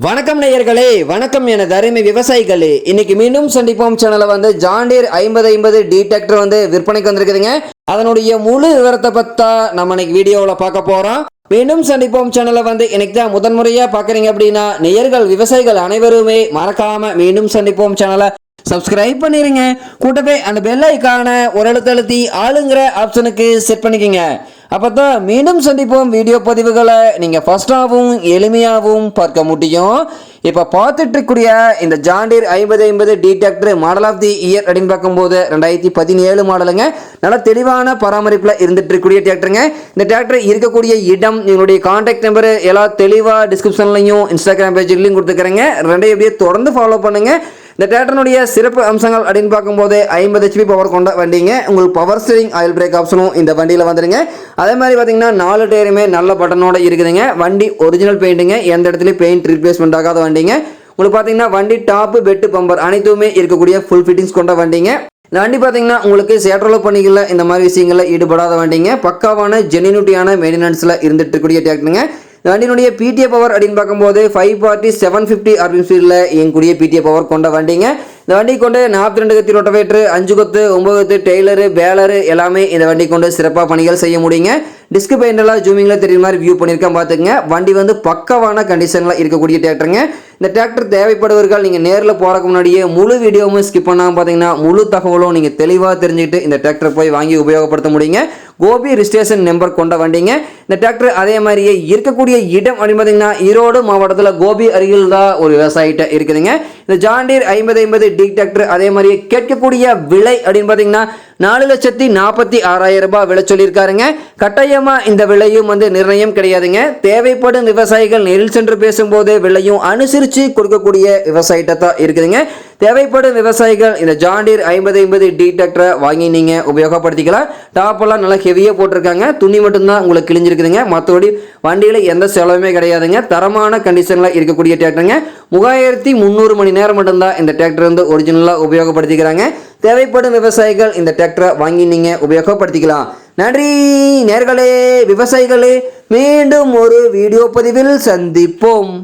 வணக்கம் நேயர்களே, வணக்கம் எனது அருமை விவசாயிகளே. இன்னைக்கு மீண்டும் சந்திப்போம் சேனலை ஜான் டீர் 5050 டி டிராக்டர் விற்பனைக்கு வந்திருக்குதுங்க. அதனுடைய முழு விவரத்தை பத்தா நம்ம இன்னைக்கு வீடியோவில் பார்க்க போறோம். மீண்டும் சந்திப்போம் சேனலை இன்னைக்கு தான் முதன்முறையா பாக்குறீங்க அப்படின்னா நேயர்கள் விவசாயிகள் அனைவருமே மறக்காம மீண்டும் சந்திப்போம் சேனலை சப்ஸ்கிரைப் பண்ணிருங்க. கூட்டவே அந்த பெல் ஐகான ஒரு அழுத்தி ஆளுங்கிற ஆப்ஷனுக்கு செட் பண்ணிக்கங்க. அப்பதான் மீண்டும் சந்திப்போம் வீடியோ பதிவுகளை நீங்க ஃபர்ஸ்டாகவும் எளிமையாகவும் பார்க்க முடியும். இப்ப பார்த்துட்டு இருக்கக்கூடிய இந்த John Deere 5050 D tractor model of the year அப்படின்னு பார்க்கும்போது 2017 மாடலுங்க. நல்ல தெளிவான பராமரிப்புல இருந்துட்டு இருக்கக்கூடிய டிராக்டருங்க. இந்த டிராக்டர் இருக்கக்கூடிய இடம், எங்களுடைய கான்டாக்ட் நம்பர் எல்லாம் தெளிவா டிஸ்கிரிப்ஷன்லையும் இன்ஸ்டாகிராம் பேஜ்லையும் கொடுத்துக்கிறேங்க. ரெண்டையும் அப்படியே தொடர்ந்து ஃபாலோ பண்ணுங்க. இந்த டிராக்டருடைய சிறப்பு அம்சங்கள் அப்படின்னு பார்க்கும்போது 50 HP பவர் கொண்ட வண்டிங்க. உங்களுக்கு பவர் ஸ்டீரிங் ஆயில் பிரேக் ஆப்ஷனும் இந்த வண்டியில் வந்துடுங்க. அதே மாதிரி பார்த்தீங்கன்னா 4 டயருமே நல்ல பட்டனோட இருக்குதுங்க. வண்டி ஒரிஜினல் பெயிண்ட்டுங்க, எந்த இடத்துலையும் பெயிண்ட் ரீப்ளேஸ்மெண்ட் ஆகாத வண்டிங்க. உங்களுக்கு பார்த்தீங்கன்னா வண்டி டாப்பு பெட்டு பம்பர் அனைத்துமே இருக்கக்கூடிய ஃபுல் ஃபிட்டிங்ஸ் கொண்ட வண்டிங்க. இந்த வண்டி பார்த்தீங்கன்னா உங்களுக்கு சேற்றளவு பணிகளில் இந்த மாதிரி விஷயங்களில் ஈடுபடாத வண்டிங்க. பக்காவான ஜெனியூனிட்டியான மெயின்டெனன்ஸில் இருந்துட்டு இருக்கக்கூடிய டிராக்டருங்க. இந்த வண்டியினுடைய பிடிஏ பவர் அப்படின்னு பார்க்கும்போது 540 750 ஆர்பிஎம் ஸ்பீடில் இயங்கக்கூடிய பிடிஏ பவர் கொண்ட வண்டிங்க. இந்த வண்டி கொண்டு 42 கத்தி ரொட்டவேட்டர், 5 கொத்து, 9 கொத்து, டெய்லரு, பேலரு எல்லாமே இந்த வண்டி கொண்டு சிறப்பாக பணிகள் செய்ய முடியுங்க. டிஸ்க் பெயிண்டெல்லாம் ஜூமிங்கில் தெரியுற மாதிரி வியூ பண்ணியிருக்கேன் பார்த்துங்க. வண்டி பக்கவான கண்டிஷனில் இருக்கக்கூடிய டிராக்டருங்க. இந்த டிராக்டர் தேவைப்படுவர்கள் நீங்கள் நேரில் போகிறதுக்கு முன்னாடியே முழு வீடியோவும் ஸ்கிப் பண்ணாமல் பார்த்தீங்கன்னா முழு தகவலும் நீங்கள் தெளிவாக தெரிஞ்சுக்கிட்டு இந்த டிராக்டர் போய் வாங்கி உபயோகப்படுத்த முடியுங்க. கோபி ரிஜிஸ்ட்ரேஷன் நம்பர் கொண்ட வண்டிங்க. இந்த டிராக்டர் அதே மாதிரியே இருக்கக்கூடிய இடம் அப்படின்னு பார்த்தீங்கன்னா ஈரோடு மாவட்டத்தில் கோபி அருகில் தான் ஒரு விவசாயிட்ட இருக்குதுங்க. இந்த ஜான் டீர் 5050 டி டிராக்டர் அதே மாதிரியே கேட்கக்கூடிய விலை அப்படின்னு பார்த்தீங்கன்னா 4,46,000 ரூபாய் விலை சொல்லியிருக்காருங்க. கட்டாயமா இந்த விலையும் நிர்ணயம் கிடையாதுங்க. தேவைப்படும் விவசாயிகள் நேரில் சென்று பேசும்போது விலையும் அனுசரித்து கொடுக்கக்கூடிய விவசாயிட்ட தான் இருக்குதுங்க. தேவைப்படும் விவசாயிகள் இந்த ஜான் டீர் 5050 டி டிராக்டரை வாங்கி நீங்க உபயோகப்படுத்திக்கலாம். டாப்பெல்லாம் நல்லா ஹெவியாக போட்டிருக்காங்க. துணி மட்டும்தான் உங்களுக்கு கிழிஞ்சிருக்குதுங்க. மற்றபடி வண்டியில் எந்த செலவுமே கிடையாதுங்க. தரமான கண்டிஷனில் இருக்கக்கூடிய டிராக்டருங்க. 3300 மணி நேரம் மட்டும்தான் இந்த டிராக்டர் ஒரிஜினலாக உபயோகப்படுத்திக்கிறாங்க. தேவைப்படும் விவசாயிகள் இந்த டிராக்டரை வாங்கி நீங்க உபயோகப்படுத்திக்கலாம். நன்றி நேயர்களே, விவசாயிகளே. மீண்டும் ஒரு வீடியோ பதிவில் சந்திப்போம்.